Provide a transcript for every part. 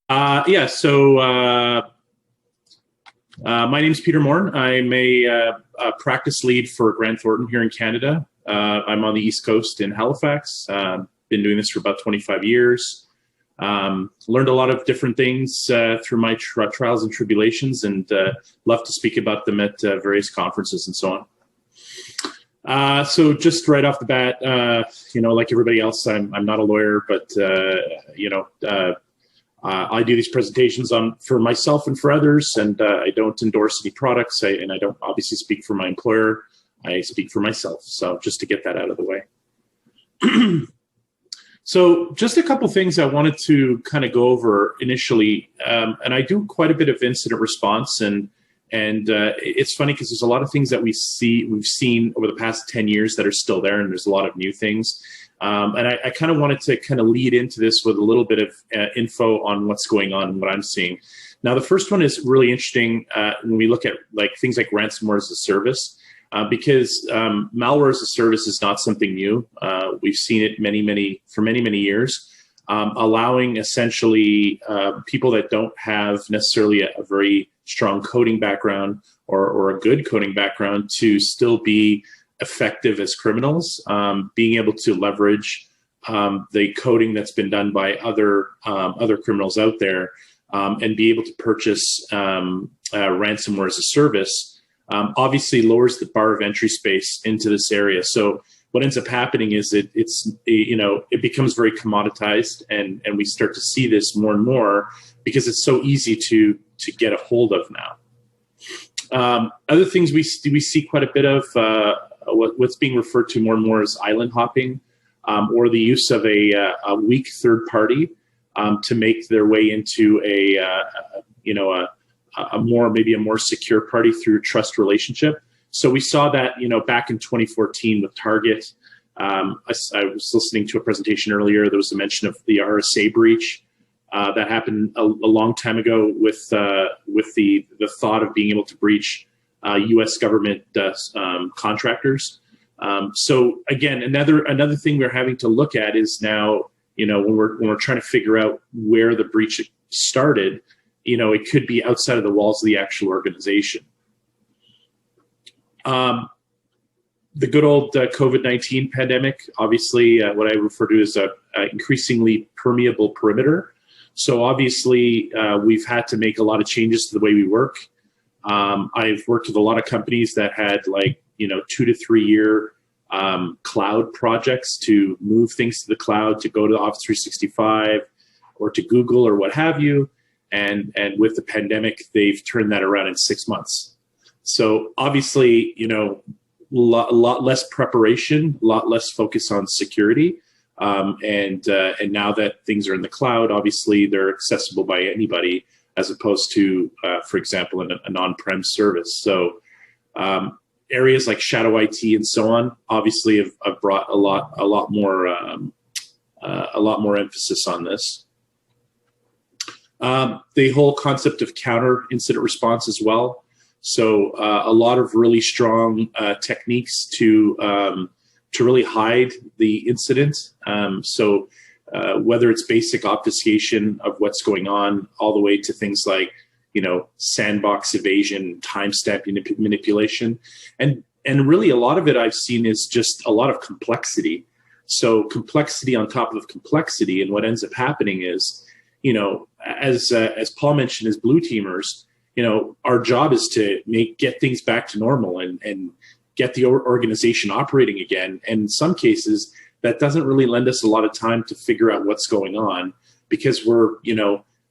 Yeah, so my name is Peter Morin. I'm a practice lead for Grant Thornton here in Canada. I'm on the East Coast in Halifax. Been doing this for about 25 years. Learned a lot of different things through my trials and tribulations, and love to speak about them at various conferences and so on. So just right off the bat, like everybody else, I'm not a lawyer, but I do these presentations for myself and for others, and I don't endorse any products, and I don't obviously speak for my employer. I speak for myself, so just to get that out of the way. So just a couple things I wanted to kind of go over initially, and I do quite a bit of incident response, and it's funny because there's a lot of things that we've seen over the past 10 years that are still there, and there's a lot of new things. And I kind of wanted to kind of lead into this with a little bit of info on what's going on and what I'm seeing. Now, the first one is really interesting when we look at things like ransomware as a service, because malware as a service is not something new. We've seen it for many years, allowing essentially people that don't have necessarily a very strong coding background or a good coding background to still be effective as criminals, being able to leverage the coding that's been done by other criminals out there, and be able to purchase ransomware as a service, obviously lowers the bar of entry space into this area. So what ends up happening is it becomes very commoditized, and we start to see this more and more because it's so easy to get a hold of now. Other things we see quite a bit of. What's being referred to more and more as island hopping, or the use of a weak third party to make their way into maybe a more secure party through a trust relationship. So we saw that back in 2014 with Target. I was listening to a presentation earlier. There was a mention of the RSA breach that happened a long time ago with the thought of being able to breach U.S. government contractors. So again, another thing we're having to look at is now, when we're trying to figure out where the breach started, it could be outside of the walls of the actual organization. The good old COVID-19 pandemic, obviously, what I refer to as a increasingly permeable perimeter. So obviously, we've had to make a lot of changes to the way we work. I've worked with a lot of companies that had 2 to 3 year cloud projects to move things to the cloud, to go to Office 365 or to Google or what have you. And with the pandemic, they've turned that around in 6 months. So obviously, a lot less preparation, a lot less focus on security. And now that things are in the cloud, obviously they're accessible by anybody, as opposed to, for example, an on-prem service. So areas like shadow IT and so on, obviously have brought a lot more emphasis on this. The whole concept of counter incident response as well. So a lot of really strong techniques to really hide the incident. So whether it's basic obfuscation of what's going on, all the way to things like, sandbox evasion, timestamp manipulation. And really a lot of it I've seen is just a lot of complexity. So complexity on top of complexity. And what ends up happening is, as Paul mentioned, as blue teamers, our job is to get things back to normal and get the organization operating again. And in some cases, that doesn't really lend us a lot of time to figure out what's going on, because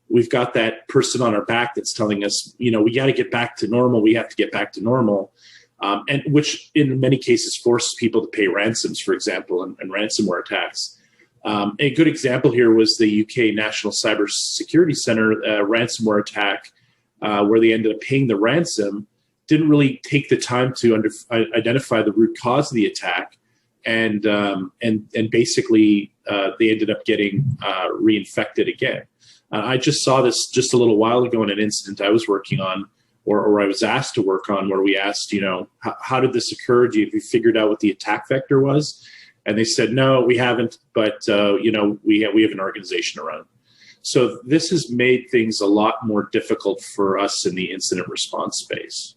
we've got that person on our back that's telling us, we got to get back to normal. We have to get back to normal. And which in many cases forces people to pay ransoms, for example, and ransomware attacks. A good example here was the UK National Cyber Security Center ransomware attack, where they ended up paying the ransom, didn't really take the time to identify the root cause of the attack, and basically they ended up getting reinfected again. I just saw this just a little while ago in an incident I was working on, or I was asked to work on, where we asked, how did this occur? Have you figured out what the attack vector was? And they said, no, we haven't, but we have an organization around. So this has made things a lot more difficult for us in the incident response space.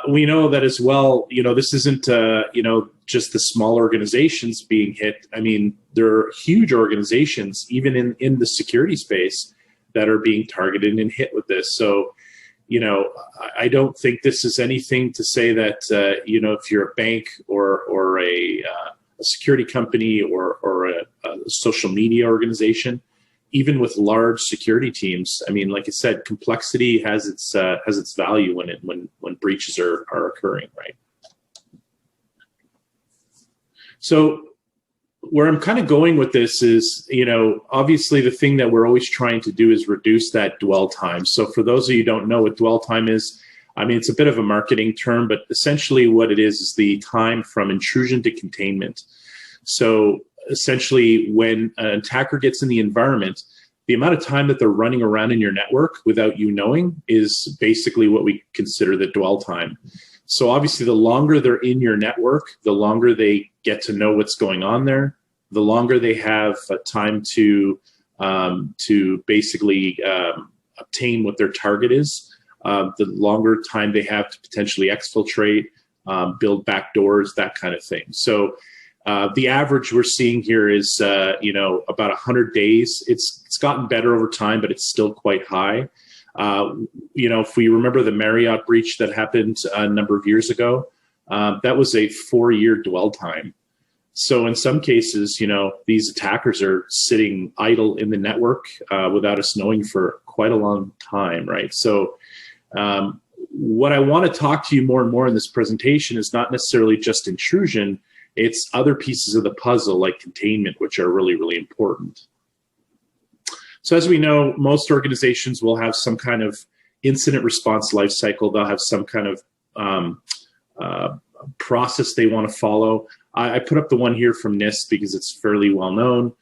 We know that as well, this isn't, just the small organizations being hit. I mean, there are huge organizations, even in the security space, that are being targeted and hit with this. So, I don't think this is anything to say that, if you're a bank or a security company or a social media organization, even with large security teams, I mean, like I said, complexity has its value when breaches are occurring, right? So where I'm kind of going with this is, obviously the thing that we're always trying to do is reduce that dwell time. So for those of you who don't know what dwell time is, I mean, it's a bit of a marketing term, but essentially what it is the time from intrusion to containment. So essentially when an attacker gets in the environment, the amount of time that they're running around in your network without you knowing is basically what we consider the dwell time. So obviously the longer they're in your network, the longer they get to know what's going on there, the longer they have time to basically obtain what their target is, the longer time they have to potentially exfiltrate, build backdoors, that kind of thing. So the average we're seeing here is, about 100 days. It's gotten better over time, but it's still quite high. If we remember the Marriott breach that happened a number of years ago, that was a 4-year dwell time. So in some cases, these attackers are sitting idle in the network without us knowing for quite a long time, right? So what I want to talk to you more and more in this presentation is not necessarily just intrusion, it's other pieces of the puzzle like containment, which are really, really important. So as we know, most organizations will have some kind of incident response lifecycle. They'll have some kind of process they want to follow. I put up the one here from NIST because it's fairly well known.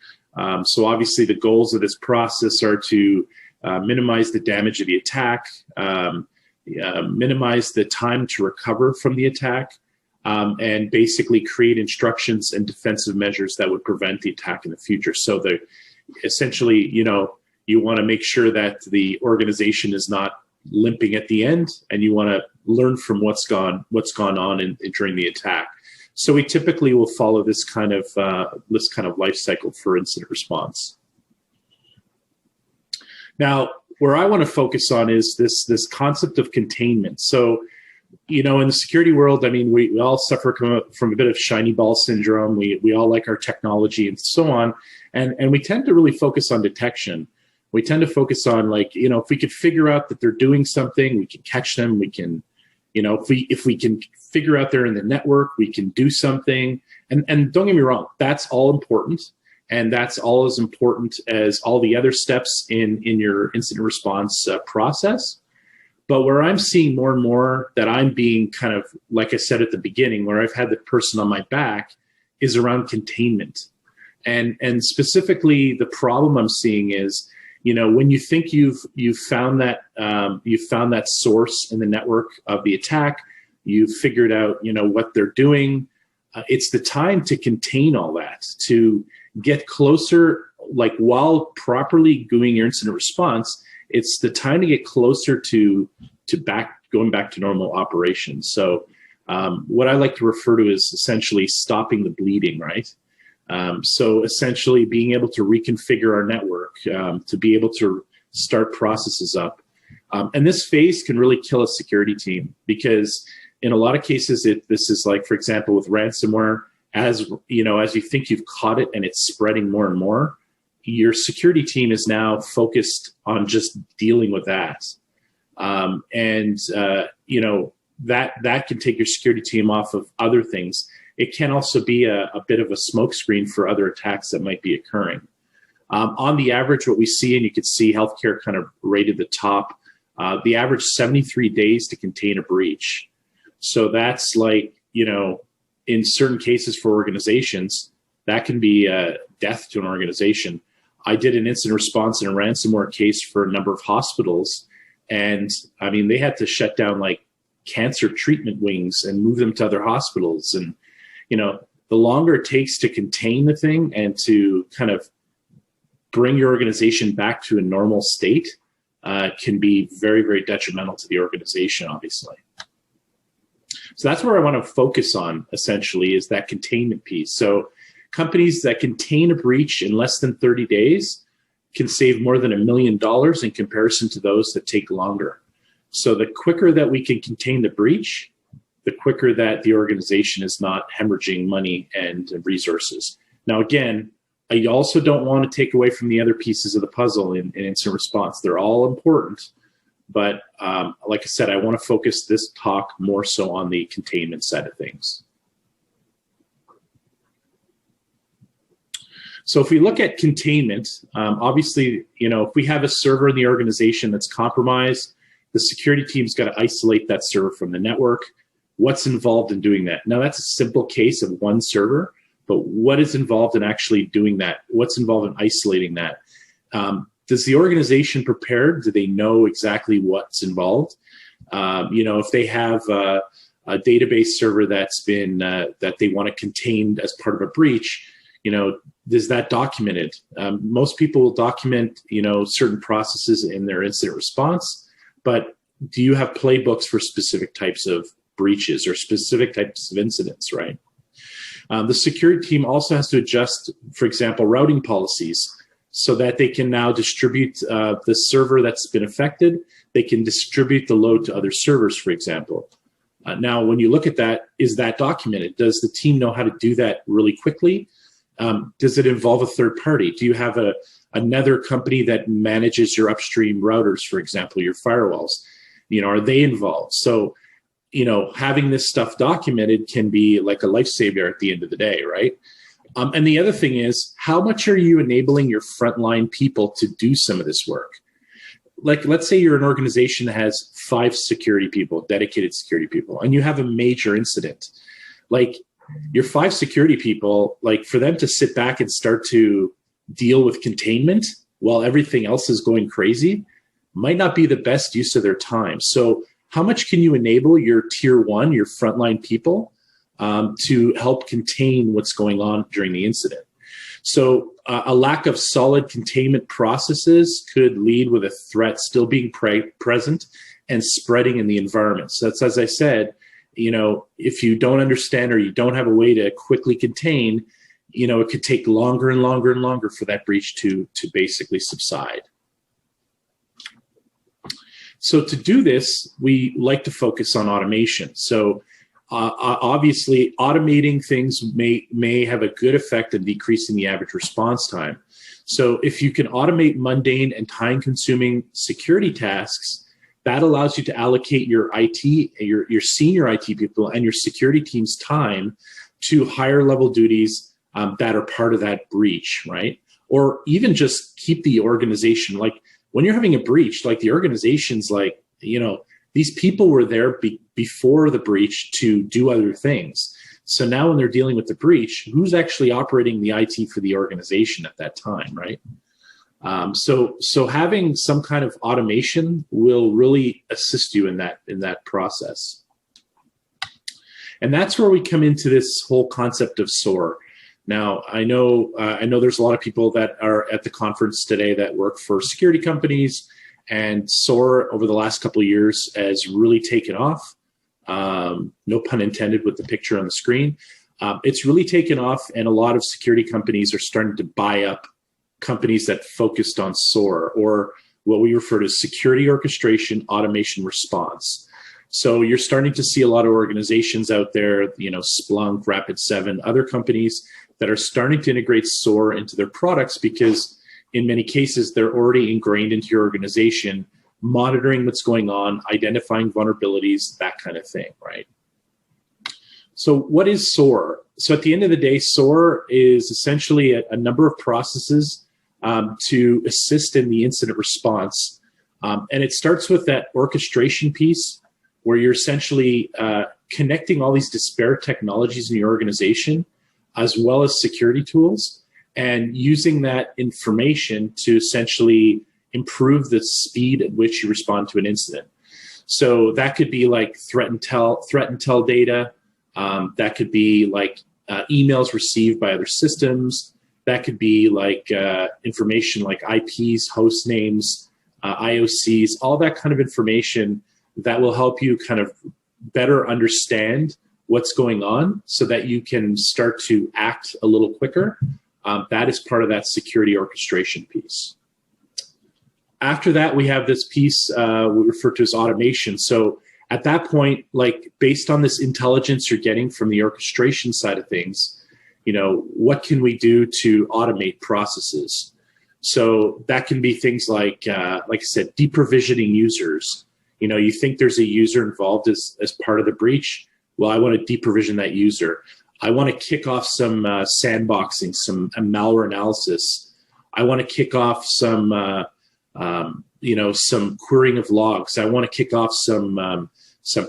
So obviously the goals of this process are to minimize the damage of the attack, minimize the time to recover from the attack, and basically create instructions and defensive measures that would prevent the attack in the future. So essentially, you want to make sure that the organization is not limping at the end, and you want to learn from what's gone on during the attack. So we typically will follow this kind of life cycle for incident response. Now, where I want to focus on is this concept of containment. So, in the security world, I mean, we all suffer from a bit of shiny ball syndrome. We all like our technology and so on. And we tend to really focus on detection. We tend to focus on if we could figure out that they're doing something, we can catch them. We can, if we can figure out they're in the network, we can do something. And don't get me wrong, that's all important. And that's all as important as all the other steps in your incident response process. But where I'm seeing more and more that I'm being kind of, like I said at the beginning, where I've had the person on my back is around containment. And specifically the problem I'm seeing is, when you think you've found that source in the network of the attack, you've figured out, what they're doing, it's the time to contain all that, to get closer, while properly doing your incident response, it's the time to get closer to going back to normal operations. So what I like to refer to is essentially stopping the bleeding, right? So essentially being able to reconfigure our network, to be able to start processes up. And this phase can really kill a security team because in a lot of cases, this is like, for example, with ransomware, as you think you've caught it and it's spreading more and more, your security team is now focused on just dealing with that. That can take your security team off of other things. It can also be a bit of a smokescreen for other attacks that might be occurring. On the average, what we see, and you can see healthcare kind of right at the top, the average 73 days to contain a breach. So that's in certain cases for organizations, that can be death to an organization. I did an incident response in a ransomware case for a number of hospitals. And I mean, they had to shut down cancer treatment wings and move them to other hospitals. And, the longer it takes to contain the thing and to kind of bring your organization back to a normal state can be very, very detrimental to the organization, obviously. So that's where I want to focus on, essentially, is that containment piece. So companies that contain a breach in less than 30 days can save more than $1 million in comparison to those that take longer. So the quicker that we can contain the breach, the quicker that the organization is not hemorrhaging money and resources. Now, again, I also don't want to take away from the other pieces of the puzzle in incident response. They're all important. But like I said, I want to focus this talk more so on the containment side of things. So if we look at containment, obviously, if we have a server in the organization that's compromised, the security team's got to isolate that server from the network. What's involved in doing that? Now, that's a simple case of one server, but what is involved in actually doing that? What's involved in isolating that? Does the organization prepare? Do they know exactly what's involved? If they have a database server that's been that they want to contain as part of a breach, is that documented? Most people will document, certain processes in their incident response, but do you have playbooks for specific types of breaches or specific types of incidents, right? The security team also has to adjust, for example, routing policies so that they can now distribute the server that's been affected. They can distribute the load to other servers, for example. Now, when you look at that, is that documented? Does the team know how to do that really quickly? Does it involve a third party? Do you have another company that manages your upstream routers, for example, your firewalls? Are they involved? So, having this stuff documented can be like a lifesaver at the end of the day, right? And the other thing is, how much are you enabling your frontline people to do some of this work? Like, let's say you're an organization that has 5 security people, dedicated security people, and you have a major incident. Like, your 5 security people, like, for them to sit back and start to deal with containment while everything else is going crazy might not be the best use of their time. So how much can you enable your tier 1, your frontline people, to help contain what's going on during the incident? So a lack of solid containment processes could lead with a threat still being present and spreading in the environment. So that's, as I said, if you don't understand or you don't have a way to quickly contain, it could take longer and longer and longer for that breach to basically subside. So to do this, we like to focus on automation. So obviously, automating things may have a good effect in decreasing the average response time. So if you can automate mundane and time-consuming security tasks, that allows you to allocate your IT, your senior IT people and your security team's time to higher level duties that are part of that breach, right? Or even just keep the organization, like when you're having a breach, like the organization's like, these people were there before the breach to do other things. So now when they're dealing with the breach, who's actually operating the IT for the organization at that time, right? So having some kind of automation will really assist you in that process. And that's where we come into this whole concept of SOAR. Now, I know there's a lot of people that are at the conference today that work for security companies, and SOAR over the last couple of years has really taken off. No pun intended with the picture on the screen. It's really taken off, and a lot of security companies are starting to buy up companies that focused on SOAR, or what we refer to as security orchestration, automation, response. So you're starting to see a lot of organizations out there, Splunk, Rapid7, other companies that are starting to integrate SOAR into their products because in many cases, they're already ingrained into your organization, monitoring what's going on, identifying vulnerabilities, that kind of thing, right? So what is SOAR? So at the end of the day, SOAR is essentially a number of processes to assist in the incident response. And it starts with that orchestration piece where you're essentially connecting all these disparate technologies in your organization, as well as security tools, and using that information to essentially improve the speed at which you respond to an incident. So that could be like threat intel data. That could be like emails received by other systems. That could be like information like IPs, host names, IOCs, all that kind of information that will help you kind of better understand what's going on so that you can start to act a little quicker. That is part of that security orchestration piece. After that, we have this piece we refer to as automation. So at that point, like based on this intelligence you're getting from the orchestration side of things, you know, what can we do to automate processes? So that can be things like I said, deprovisioning users. You know, you think there's a user involved as part of the breach. Well, I want to deprovision that user. I want to kick off some sandboxing, some malware analysis. I want to kick off some, you know, some querying of logs. I want to kick off some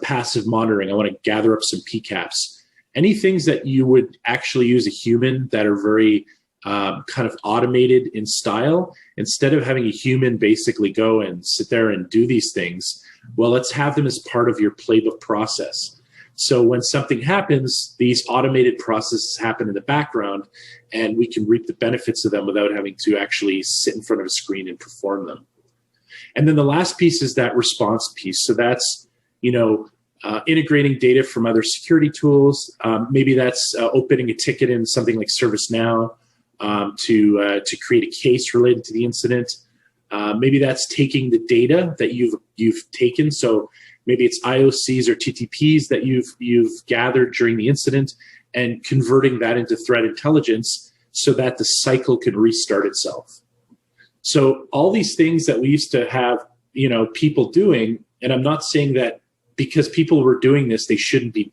passive monitoring. I want to gather up some PCAPs. Any things that you would actually use a human that are very kind of automated in style, instead of having a human basically go and sit there and do these things, well, let's have them as part of your playbook process. So when something happens, these automated processes happen in the background, and we can reap the benefits of them without having to actually sit in front of a screen and perform them. And then the last piece is that response piece. So that's, you know, integrating data from other security tools. Maybe that's opening a ticket in something like ServiceNow to create a case related to the incident. Maybe that's taking the data that you've taken. So maybe it's IOCs or TTPs that you've gathered during the incident and converting that into threat intelligence so that the cycle can restart itself. So all these things that we used to have, you know, people doing, and I'm not saying that because people were doing this, they should be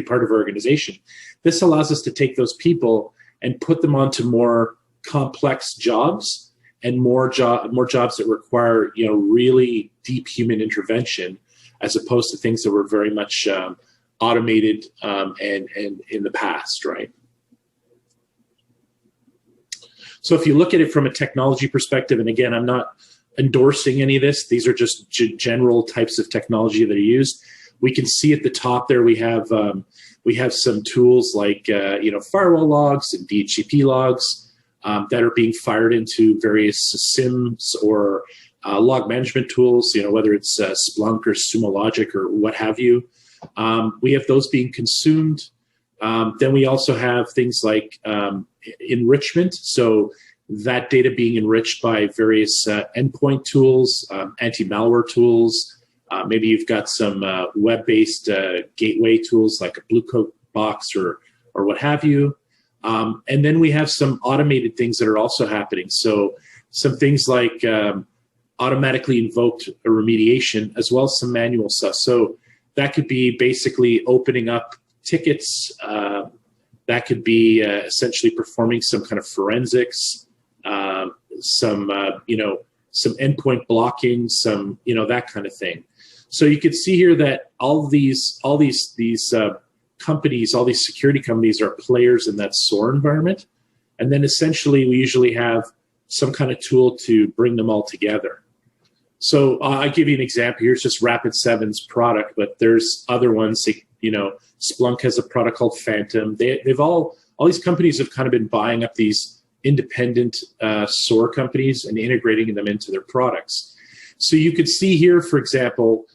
part of our organization. This allows us to take those people and put them onto more complex jobs and more jobs that require, you know, really deep human intervention, as opposed to things that were very much automated and in the past, right? So if you look at it from a technology perspective, and again, I'm not endorsing any of this, these are just general types of technology that are used. We can see at the top there we have some tools like you know, firewall logs and DHCP logs that are being fired into various SIMs or log management tools, you know, whether it's Splunk or Sumo Logic or what have you. We have those being consumed. Then we also have things like enrichment. So that data being enriched by various endpoint tools, anti-malware tools. Maybe you've got some web-based gateway tools like a Blue Coat box or what have you. And then we have some automated things that are also happening. So some things like automatically invoked remediation, as well as some manual stuff. So that could be basically opening up tickets. That could be essentially performing some kind of forensics, some endpoint blocking, some, you know, that kind of thing. So you can see here that all these companies, all these security companies are players in that SOAR environment. And then essentially we usually have some kind of tool to bring them all together. So I'll give you an example. Here's just Rapid7's product, but there's other ones. You know, Splunk has a product called Phantom. They've all these companies have kind of been buying up these independent SOAR companies and integrating them into their products. So you could see here, for example,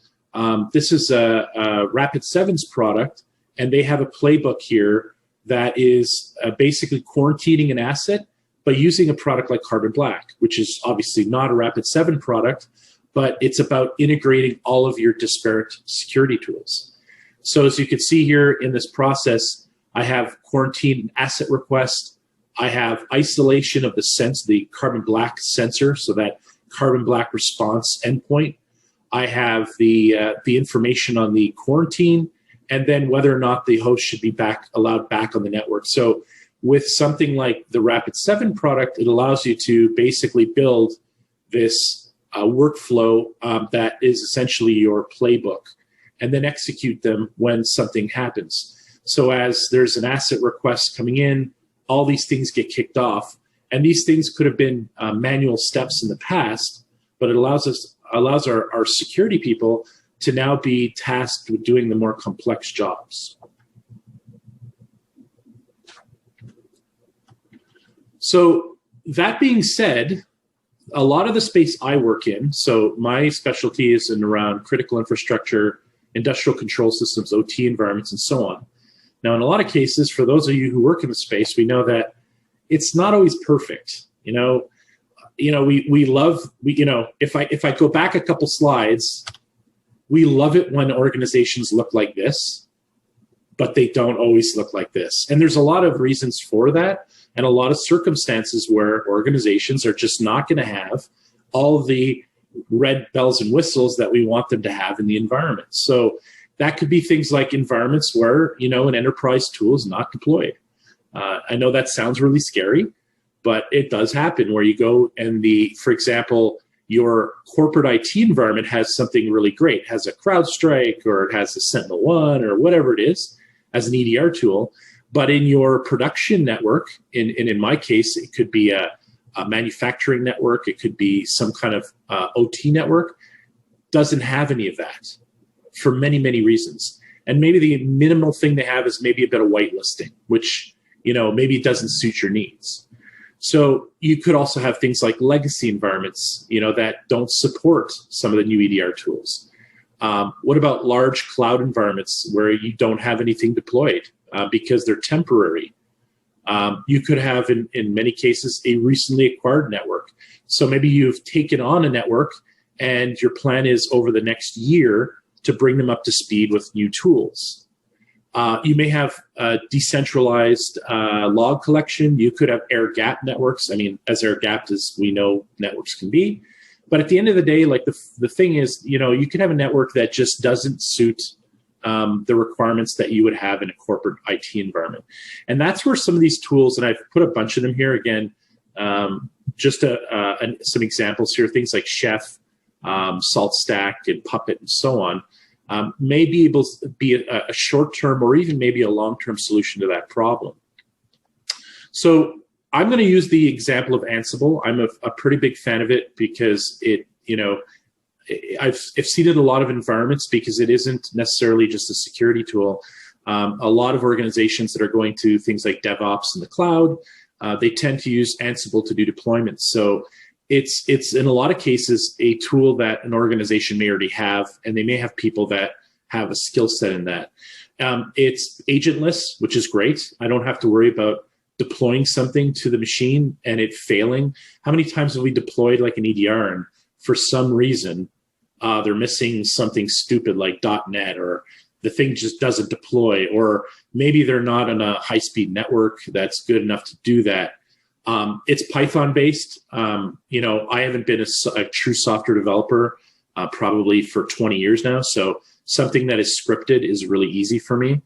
this is a Rapid7's product, and they have a playbook here that is basically quarantining an asset by using a product like Carbon Black, which is obviously not a Rapid7 product, but it's about integrating all of your disparate security tools. So as you can see here in this process, I have quarantine asset request. I have isolation of the Carbon Black sensor, so that Carbon Black response endpoint. I have the information on the quarantine, and then whether or not the host should be allowed back on the network. So with something like the Rapid7 product, it allows you to basically build this workflow that is essentially your playbook, and then execute them when something happens. So as there's an asset request coming in, all these things get kicked off. And these things could have been manual steps in the past, but it allows our security people to now be tasked with doing the more complex jobs. So that being said, a lot of the space I work in, so my specialty is in around critical infrastructure, industrial control systems, OT environments, and so on. Now, in a lot of cases, for those of you who work in the space, we know that it's not always perfect. We love, if I go back a couple slides, we love it when organizations look like this, but they don't always look like this. And there's a lot of reasons for that, and a lot of circumstances where organizations are just not going to have all the red bells and whistles that we want them to have in the environment. So that could be things like environments where, an enterprise tool is not deployed. I know that sounds really scary, but it does happen where you go and for example, your corporate IT environment has something really great, it has a CrowdStrike or it has a SentinelOne or whatever it is as an EDR tool. But in your production network, in my case, it could be a manufacturing network, it could be some kind of OT network, doesn't have any of that for many, many reasons. And maybe the minimal thing they have is maybe a bit of whitelisting, which, maybe it doesn't suit your needs. So you could also have things like legacy environments, that don't support some of the new EDR tools. What about large cloud environments where you don't have anything deployed because they're temporary? You could have, in many cases, a recently acquired network. So maybe you've taken on a network and your plan is over the next year to bring them up to speed with new tools. You may have decentralized log collection. You could have air-gapped networks. I mean, as air-gapped as we know networks can be. But at the end of the day, like the thing is, you can have a network that just doesn't suit the requirements that you would have in a corporate IT environment. And that's where some of these tools, and I've put a bunch of them here again, just some examples here, things like Chef, SaltStack, and Puppet, and so on, may be able to be a short-term or even maybe a long-term solution to that problem. So I'm going to use the example of Ansible. I'm a pretty big fan of it because I've seen it in a lot of environments because it isn't necessarily just a security tool. A lot of organizations that are going to things like DevOps in the cloud, they tend to use Ansible to do deployments. So it's in a lot of cases a tool that an organization may already have, and they may have people that have a skill set in that. It's agentless, which is great. I don't have to worry about deploying something to the machine and it failing. How many times have we deployed like an EDR and for some reason they're missing something stupid like .NET, or the thing just doesn't deploy, or maybe they're not on a high-speed network that's good enough to do that. It's Python-based. I haven't been a true software developer probably for 20 years now, so something that is scripted is really easy for me.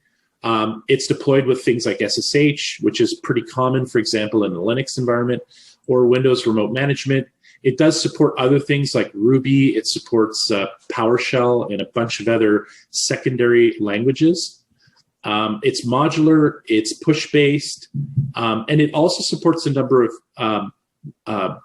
It's deployed with things like SSH, which is pretty common, for example, in the Linux environment, or Windows Remote Management. It does support other things like Ruby. It supports PowerShell and a bunch of other secondary languages. It's modular, it's push-based, and it also supports a number of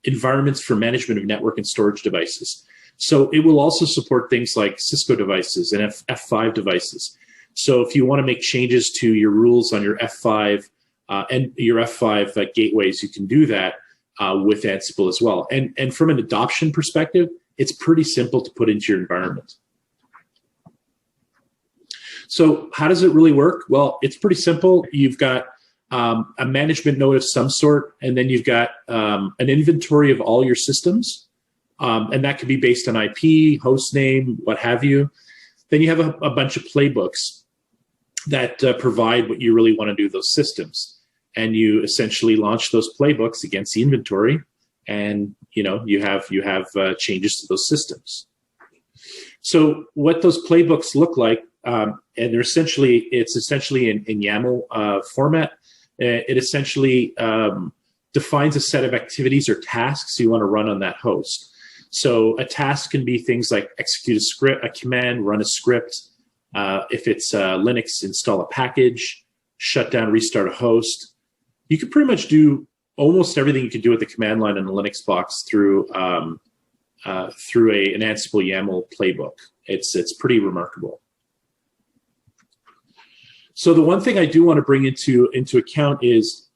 environments for management of network and storage devices. So it will also support things like Cisco devices and F5 devices. So if you want to make changes to your rules on your F5 and your F5 gateways, you can do that with Ansible as well. And from an adoption perspective, it's pretty simple to put into your environment. So how does it really work? Well, it's pretty simple. You've got a management node of some sort, and then you've got an inventory of all your systems. And that could be based on IP, host name, what have you. Then you have a bunch of playbooks that provide what you really want to do with those systems. And you essentially launch those playbooks against the inventory, and you have changes to those systems. So what those playbooks look like, and it's essentially in YAML format. It essentially defines a set of activities or tasks you want to run on that host. So a task can be things like execute a script, a command, run a script. If it's Linux, install a package, shut down, restart a host. You could pretty much do almost everything you could do with the command line in a Linux box through an Ansible YAML playbook. It's pretty remarkable. So the one thing I do want to bring into account is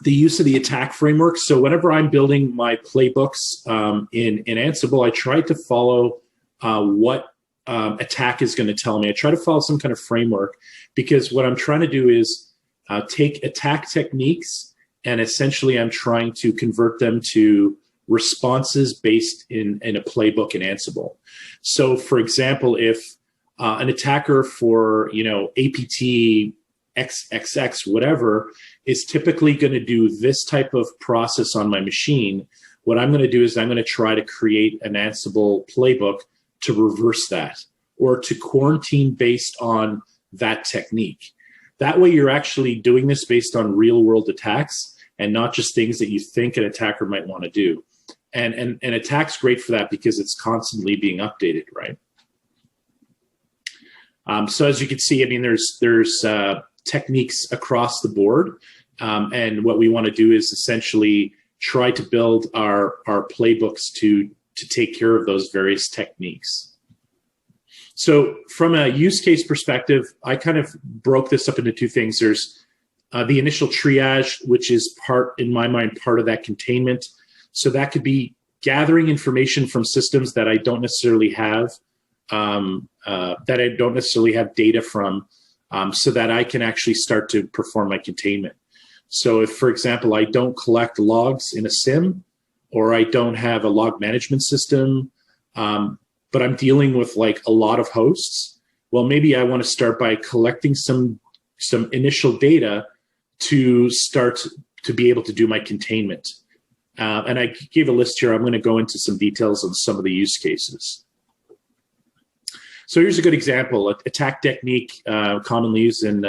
the use of the attack framework. So whenever I'm building my playbooks in Ansible, I try to follow what attack is going to tell me. I try to follow some kind of framework, because what I'm trying to do is take attack techniques, and essentially I'm trying to convert them to responses based in a playbook in Ansible. So for example, if an attacker for, APT XXX, whatever, is typically going to do this type of process on my machine, what I'm going to do is I'm going to try to create an Ansible playbook to reverse that, or to quarantine based on that technique. That way you're actually doing this based on real world attacks and not just things that you think an attacker might want to do. And attack's great for that because it's constantly being updated, right? So as you can see, I mean, there's techniques across the board. And what we want to do is essentially try to build our playbooks to take care of those various techniques. So from a use case perspective, I kind of broke this up into two things. There's the initial triage, which is in my mind, part of that containment. So that could be gathering information from systems that I don't necessarily have, data from, so that I can actually start to perform my containment. So if, for example, I don't collect logs in a SIM, or I don't have a log management system, but I'm dealing with like a lot of hosts, well, maybe I want to start by collecting some initial data to start to be able to do my containment. And I gave a list here. I'm going to go into some details on some of the use cases. So here's a good example. Attack technique commonly used in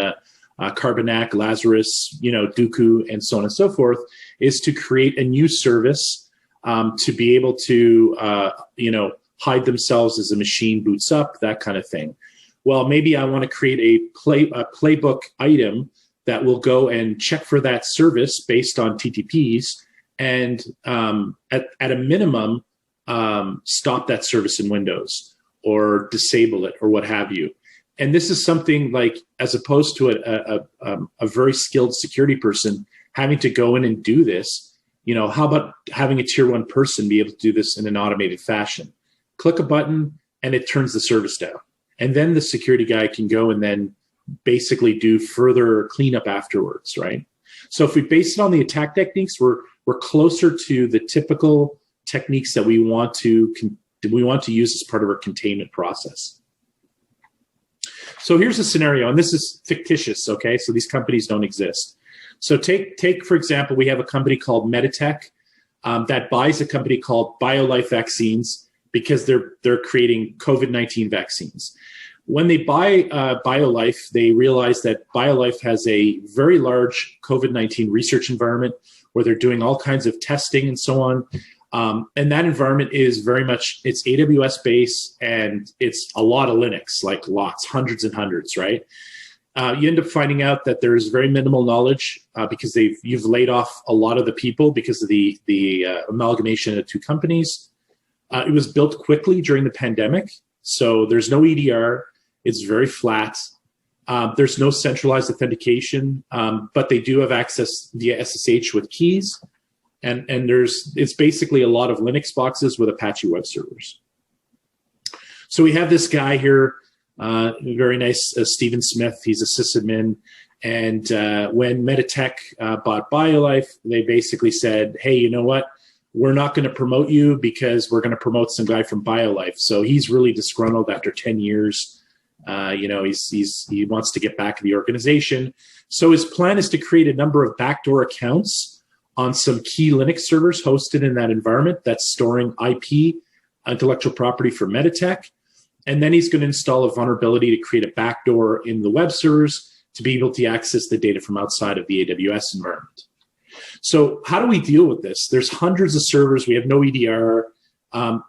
Carbonac, Lazarus, Dooku, and so on and so forth, is to create a new service to be able to, hide themselves as a machine boots up, that kind of thing. Well, maybe I want to create a playbook item that will go and check for that service based on TTPs, and at a minimum, stop that service in Windows or disable it or what have you. And this is something like, as opposed to a very skilled security person having to go in and do this, how about having a tier 1 person be able to do this in an automated fashion? Click a button and it turns the service down. And then the security guy can go and then basically do further cleanup afterwards, right? So if we base it on the attack techniques, we're closer to the typical techniques that we want to use as part of our containment process. So here's a scenario, and this is fictitious, okay? So these companies don't exist. So take for example, we have a company called Meditech that buys a company called BioLife Vaccines because they're creating COVID-19 vaccines. When they buy BioLife, they realize that BioLife has a very large COVID-19 research environment where they're doing all kinds of testing and so on. And that environment is very much, it's AWS based, and it's a lot of Linux, like lots, hundreds and hundreds, right? You end up finding out that there's very minimal knowledge because you've laid off a lot of the people because of the amalgamation of two companies. It was built quickly during the pandemic, so there's no EDR. It's very flat. There's no centralized authentication, but they do have access via SSH with keys. And it's basically a lot of Linux boxes with Apache web servers. So we have this guy here, very nice, Stephen Smith. He's a sysadmin. And when Meditech bought BioLife, they basically said, hey, you know what? We're not going to promote you because we're going to promote some guy from BioLife. So he's really disgruntled after 10 years. He wants to get back to the organization. So his plan is to create a number of backdoor accounts on some key Linux servers hosted in that environment that's storing IP, intellectual property for Meditech. And then he's going to install a vulnerability to create a backdoor in the web servers to be able to access the data from outside of the AWS environment. So how do we deal with this? There's hundreds of servers. We have no EDR.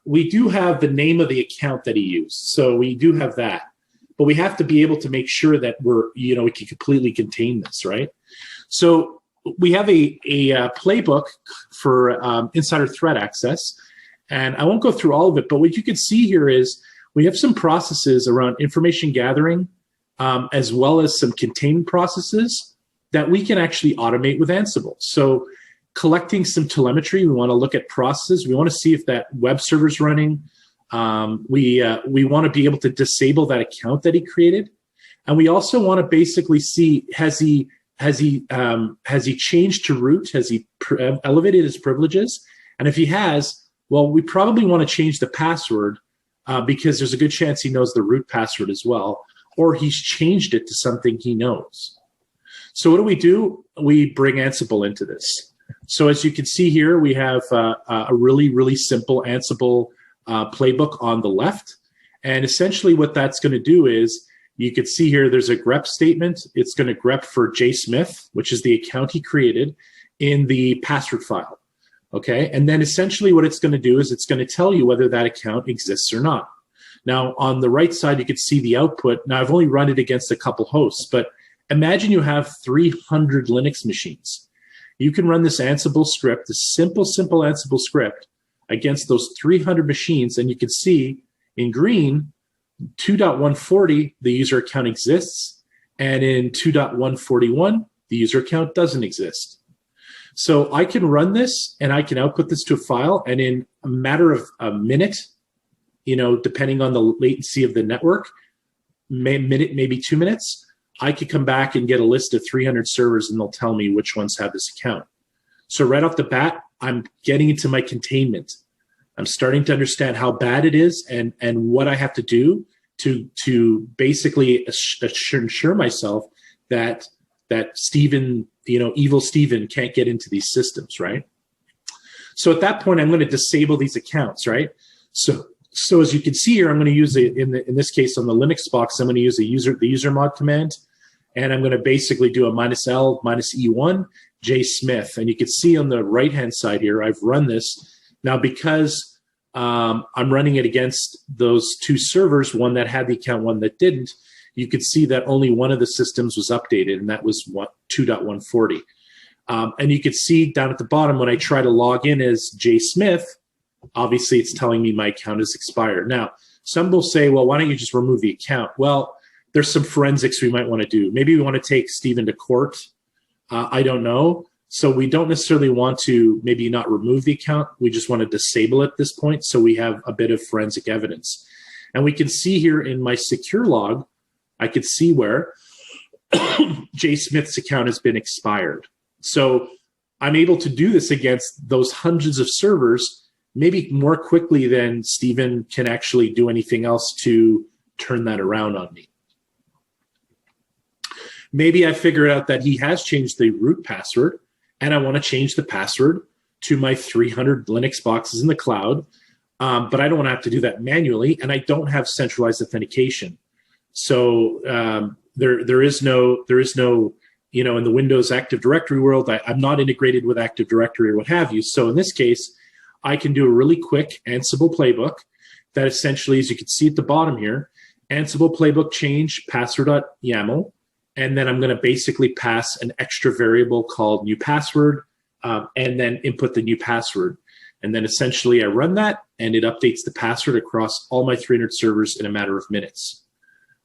We do have the name of the account that he used. So we do have that. But we have to be able to make sure that we can completely contain this, right? So we have a playbook for insider threat access. And I won't go through all of it, but what you can see here is we have some processes around information gathering, as well as some containment processes. that we can actually automate with Ansible. So collecting some telemetry, we want to look at processes. We want to see if that web server's running. We want to be able to disable that account that he created. And we also want to basically see, has he changed to root? Has he elevated his privileges? And if he has, well, we probably want to change the password because there's a good chance he knows the root password as well, or he's changed it to something he knows. So what do? We bring Ansible into this. So as you can see here, we have a really, really simple Ansible playbook on the left. And essentially what that's going to do is, you can see here there's a grep statement. It's going to grep for J Smith, which is the account he created, in the password file. Okay, and then essentially what it's going to do is it's going to tell you whether that account exists or not. Now, on the right side, you can see the output. Now, I've only run it against a couple hosts, but imagine you have 300 Linux machines. You can run this Ansible script, this simple Ansible script, against those 300 machines, and you can see in green, 2.140, the user account exists, and in 2.141, the user account doesn't exist. So I can run this, and I can output this to a file, and in a matter of a minute, depending on the latency of the network, maybe 2 minutes, I could come back and get a list of 300 servers, and they'll tell me which ones have this account. So right off the bat, I'm getting into my containment. I'm starting to understand how bad it is and what I have to do to basically ensure myself that Steven, evil Steven, can't get into these systems, right? So at that point, I'm going to disable these accounts, right? So as you can see here, I'm going to use in this case on the Linux box, I'm going to use the usermod command, and I'm going to basically do a -L -E1 J Smith, and you can see on the right hand side here, I've run this. Now, because I'm running it against those two servers, one that had the account, one that didn't, you could see that only one of the systems was updated, and that was 2.140. And you could see down at the bottom, when I try to log in as J Smith, obviously it's telling me my account is expired. Now, some will say, well, why don't you just remove the account? Well, there's some forensics we might want to do. Maybe we want to take Steven to court. I don't know. So we don't necessarily want to maybe not remove the account. We just want to disable it at this point, so we have a bit of forensic evidence. And we can see here in my secure log, I could see where J Smith's account has been expired. So I'm able to do this against those hundreds of servers maybe more quickly than Steven can actually do anything else to turn that around on me. Maybe I figured out that he has changed the root password, and I want to change the password to my 300 Linux boxes in the cloud, but I don't want to have to do that manually, and I don't have centralized authentication. So there is no, in the Windows Active Directory world, I'm not integrated with Active Directory or what have you. So in this case, I can do a really quick Ansible playbook that essentially, as you can see at the bottom here, Ansible playbook change password.yaml, and then I'm going to basically pass an extra variable called new password, and then input the new password. And then essentially I run that, and it updates the password across all my 300 servers in a matter of minutes.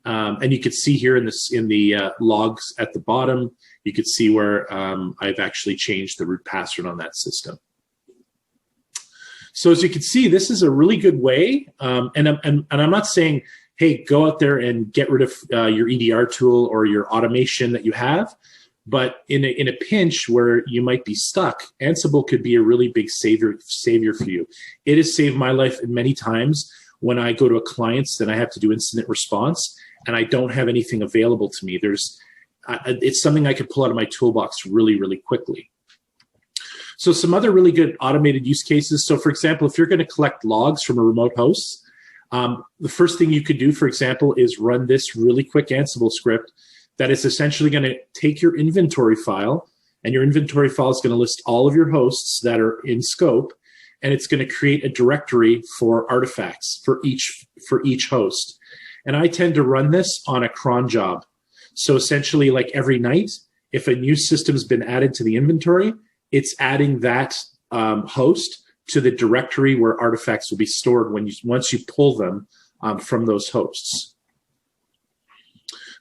And you can see here in the logs at the bottom, you can see where I've actually changed the root password on that system. So as you can see, this is a really good way, and I'm not saying, hey, go out there and get rid of your EDR tool or your automation that you have. But in a pinch where you might be stuck, Ansible could be a really big savior for you. It has saved my life many times when I go to a client's and I have to do incident response and I don't have anything available to me. It's something I could pull out of my toolbox really, really quickly. So some other really good automated use cases. So for example, if you're going to collect logs from a remote host, the first thing you could do, for example, is run this really quick Ansible script that is essentially going to take your inventory file, and your inventory file is going to list all of your hosts that are in scope, and it's going to create a directory for artifacts for each host. And I tend to run this on a cron job. So essentially, like every night, if a new system's been added to the inventory, it's adding that host to the directory where artifacts will be stored once you pull them from those hosts.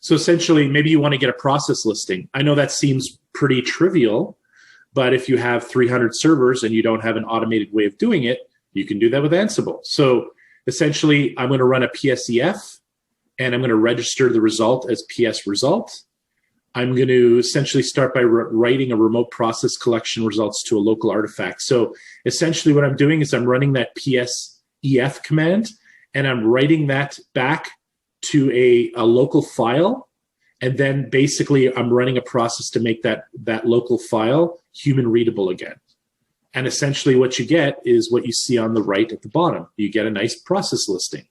So essentially, maybe you want to get a process listing. I know that seems pretty trivial. But if you have 300 servers and you don't have an automated way of doing it, you can do that with Ansible. So essentially, I'm going to run a PSEF, and I'm going to register the result as PS result. I'm going to essentially start by writing a remote process collection results to a local artifact. So essentially what I'm doing is I'm running that PSEF command, and I'm writing that back to a local file. And then basically I'm running a process to make that local file human readable again. And essentially what you get is what you see on the right at the bottom. You get a nice process listing.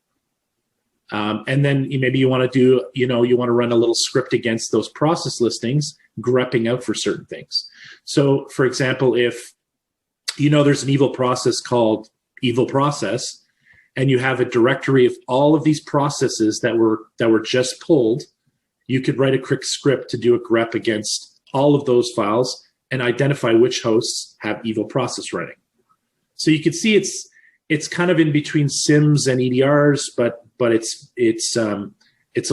And then maybe you want to do, you want to run a little script against those process listings, grepping out for certain things. So for example, if there's an evil process called evil process, and you have a directory of all of these processes that were just pulled, you could write a quick script to do a grep against all of those files and identify which hosts have evil process running. So you can see it's kind of in between SIMs and EDRs, but it's a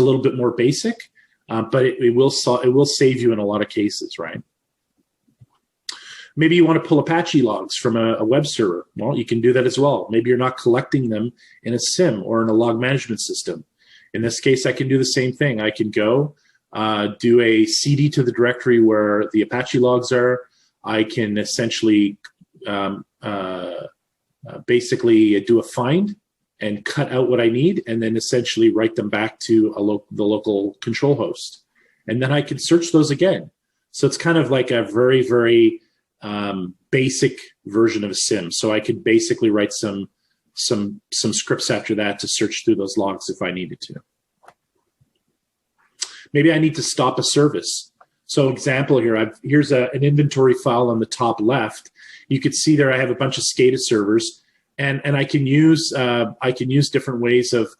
little bit more basic, but it will save you in a lot of cases, right? Maybe you want to pull Apache logs from a web server. Well, you can do that as well. Maybe you're not collecting them in a SIM or in a log management system. In this case, I can do the same thing. I can go do a CD to the directory where the Apache logs are. I can essentially basically do a find and cut out what I need, and then essentially write them back to the local control host. And then I can search those again. So it's kind of like a very, very basic version of a SIM. So I could basically write some scripts after that to search through those logs if I needed to. Maybe I need to stop a service. So example here, here's an inventory file on the top left. You could see there I have a bunch of SCADA servers, and I can use different ways of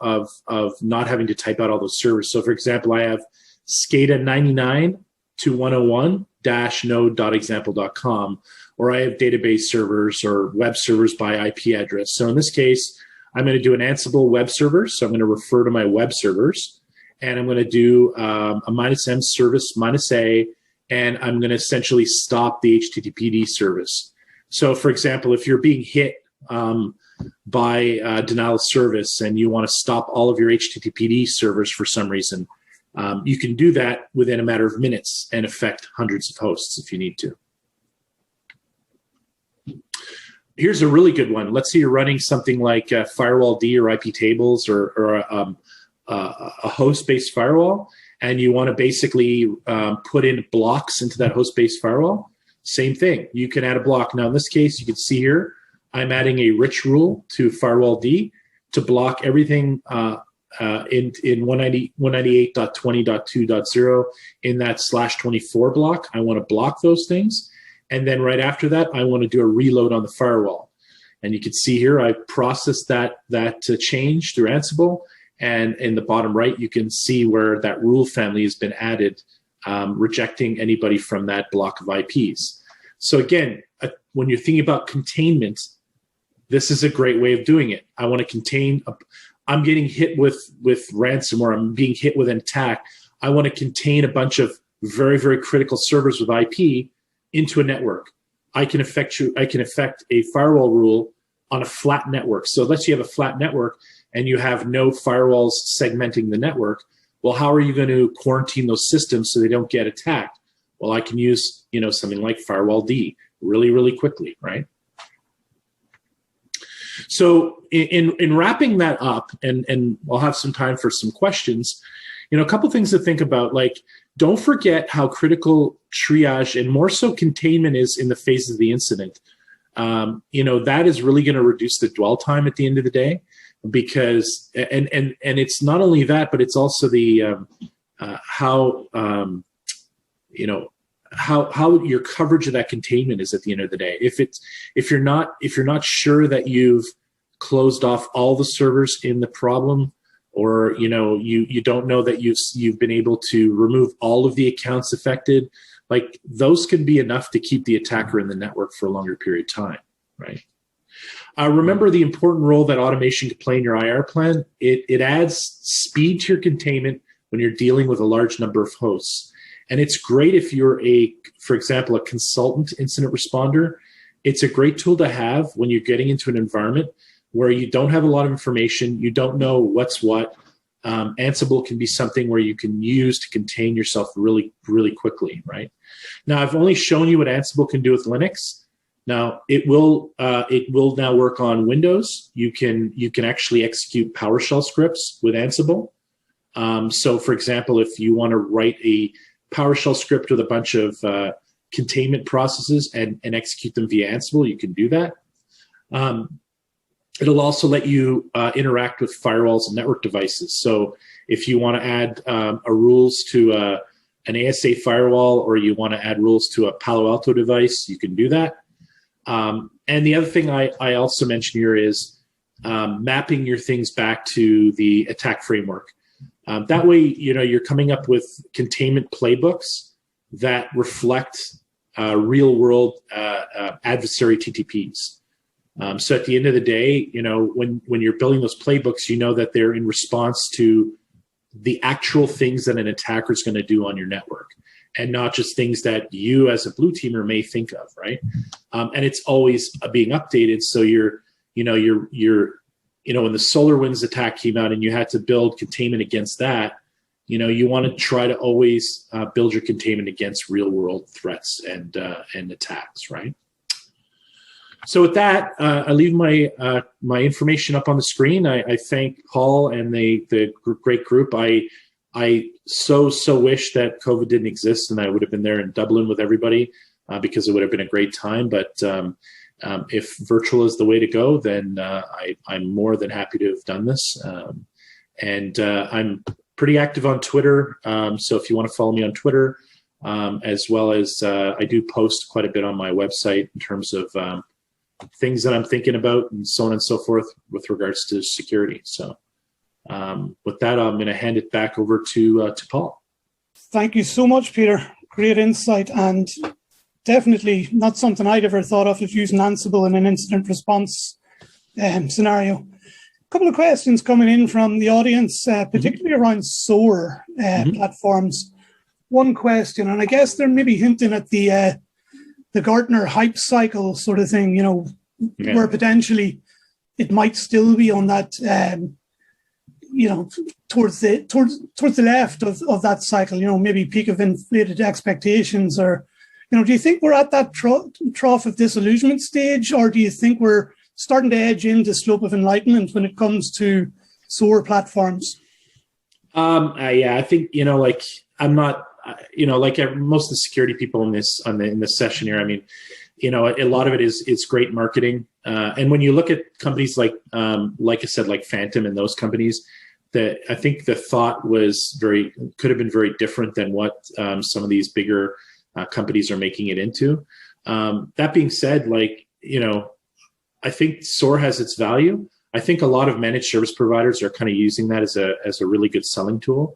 not having to type out all those servers. So for example, I have SCADA 99 to 101-node.example.com, or I have database servers or web servers by IP address. So in this case, I'm going to do an Ansible web server. So I'm going to refer to my web servers, and I'm going to do a -m service -a, and I'm going to essentially stop the HTTPD service. So for example, if you're being hit by denial of service and you want to stop all of your HTTPD servers for some reason, you can do that within a matter of minutes and affect hundreds of hosts if you need to. Here's a really good one. Let's say you're running something like Firewall D or IP tables or a host-based firewall, and you want to basically put in blocks into that host-based firewall. Same thing. You can add a block. Now, in this case, you can see here, I'm adding a rich rule to Firewall D to block everything in 198.20.2.0 in that /24 block. I want to block those things. And then right after that, I want to do a reload on the firewall. And you can see here, I processed that change through Ansible. And in the bottom right, you can see where that rule family has been added, rejecting anybody from that block of IPs. So again, when you're thinking about containment, this is a great way of doing it. I want to contain, I'm getting hit with ransomware, I'm being hit with an attack. I want to contain a bunch of very, very critical servers with IP into a network. I can affect a firewall rule on a flat network. So let's say you have a flat network and you have no firewalls segmenting the network. Well, how are you going to quarantine those systems so they don't get attacked? Well, I can use something like Firewall D really, really quickly, right? So in wrapping that up, and I'll have some time for some questions, a couple things to think about, like, don't forget how critical triage and more so containment is in the phase of the incident. That is really going to reduce the dwell time at the end of the day, because and it's not only that, but it's also the how your coverage of that containment is at the end of the day. If you're not sure that you've closed off all the servers in the problem, or you don't know that you've been able to remove all of the accounts affected, like, those can be enough to keep the attacker in the network for a longer period of time, right? Remember the important role that automation can play in your IR plan. It adds speed to your containment when you're dealing with a large number of hosts. And it's great if you're for example, a consultant incident responder. It's a great tool to have when you're getting into an environment where you don't have a lot of information, you don't know what's what. Ansible can be something where you can use to contain yourself really, really quickly, right? Now, I've only shown you what Ansible can do with Linux. Now, it will now work on Windows. You can actually execute PowerShell scripts with Ansible. So, for example, if you want to write a PowerShell script with a bunch of containment processes and execute them via Ansible, you can do that. It'll also let you interact with firewalls and network devices. So if you want to add rules to an ASA firewall, or you want to add rules to a Palo Alto device, you can do that. And the other thing I also mentioned here is mapping your things back to the attack framework. That way, you're coming up with containment playbooks that reflect real-world adversary TTPs. So at the end of the day, when you're building those playbooks, you know that they're in response to the actual things that an attacker is going to do on your network, and not just things that you as a blue teamer may think of, right? And it's always being updated. So when the SolarWinds attack came out and you had to build containment against that, you want to try to always build your containment against real world threats and attacks, right? So with that, I leave my information up on the screen. I thank Paul and the great group. I so wish that COVID didn't exist and I would have been there in Dublin with everybody because it would have been a great time. But if virtual is the way to go, then I'm more than happy to have done this. And I'm pretty active on Twitter. So if you want to follow me on Twitter, as well as I do post quite a bit on my website in terms of things that I'm thinking about and so on and so forth with regards to security. So with that, I'm going to hand it back over to Paul. Thank you so much, Peter. Great insight, and definitely not something I'd ever thought of using Ansible in an incident response scenario. A couple of questions coming in from the audience, particularly around SOAR platforms. One question, and I guess they're maybe hinting at the Gartner hype cycle sort of thing, where potentially it might still be on that, towards the left of that cycle, maybe peak of inflated expectations, or, do you think we're at that trough of disillusionment stage, or do you think we're starting to edge into slope of enlightenment when it comes to SOAR platforms? I think, I'm not, like most of the security people in this session here, I mean, a lot of it is great marketing. And when you look at companies like I said, like Phantom and those companies, that I think the thought could have been very different than what some of these bigger companies are making it into. That being said, I think SOAR has its value. I think a lot of managed service providers are kind of using that as a really good selling tool.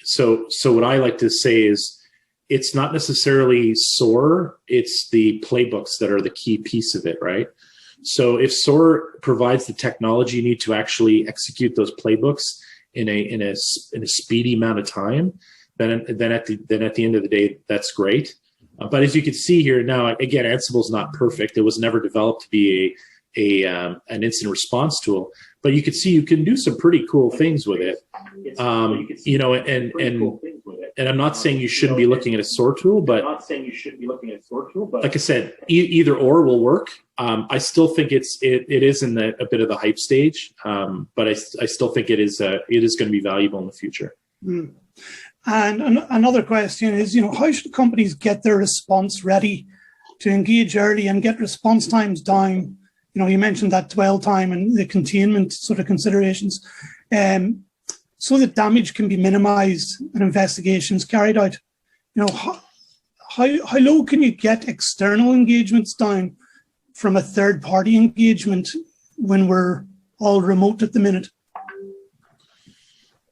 So what I like to say is it's not necessarily SOAR, it's the playbooks that are the key piece of it, right? So if SOAR provides the technology you need to actually execute those playbooks in a speedy amount of time, then at the end of the day, that's great. But as you can see here now, again, Ansible is not perfect. It was never developed to be an incident response tool, but you can see you can do some pretty cool things with it. And I'm not saying you shouldn't be looking at a SOAR tool, but like I said, either or will work. I still think it is in a bit of the hype stage, but I still think it is going to be valuable in the future. Mm. And another question is, how should companies get their response ready to engage early and get response times down? You mentioned that dwell time and the containment sort of considerations, so that damage can be minimized and investigations carried out. How low can you get external engagements down from a third-party engagement when we're all remote at the minute?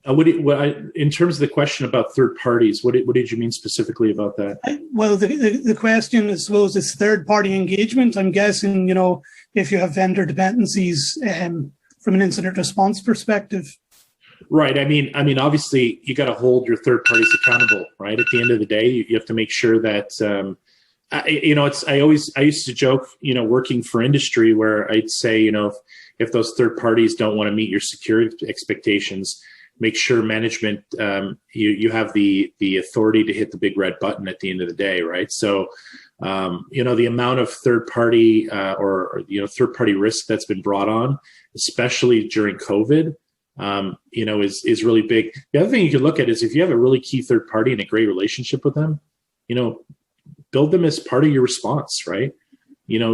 In terms of the question about third parties, what did you mean specifically about that? Well, the question, I suppose, is third-party engagement. I'm guessing, if you have vendor dependencies from an incident response perspective. Right. I mean, obviously, you got to hold your third parties accountable. Right. At the end of the day, you have to make sure that I used to joke, working for industry, where I'd say, if those third parties don't want to meet your security expectations, make sure management, you have the authority to hit the big red button at the end of the day, right? So, the amount of third party third party risk that's been brought on, especially during COVID, is really big. The other thing you could look at is if you have a really key third party and a great relationship with them, build them as part of your response, right?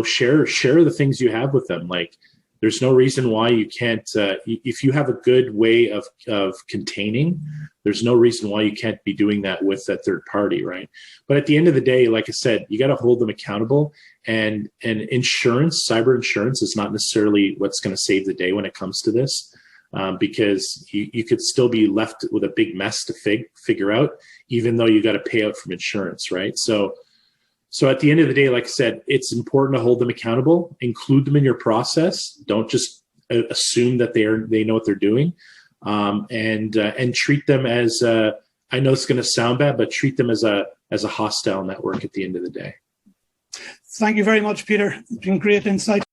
Share the things you have with them. Like, there's no reason why you can't, if you have a good way of containing, there's no reason why you can't be doing that with that third party, right? But at the end of the day, like I said, you got to hold them accountable, and insurance, cyber insurance, is not necessarily what's going to save the day when it comes to this, because you could still be left with a big mess to figure out, even though you got to pay out from insurance, right? So at the end of the day, like I said, it's important to hold them accountable, include them in your process. Don't just assume that they know what they're doing, and treat them as I know it's going to sound bad, but treat them as a hostile network at the end of the day. Thank you very much, Peter. It's been great insight.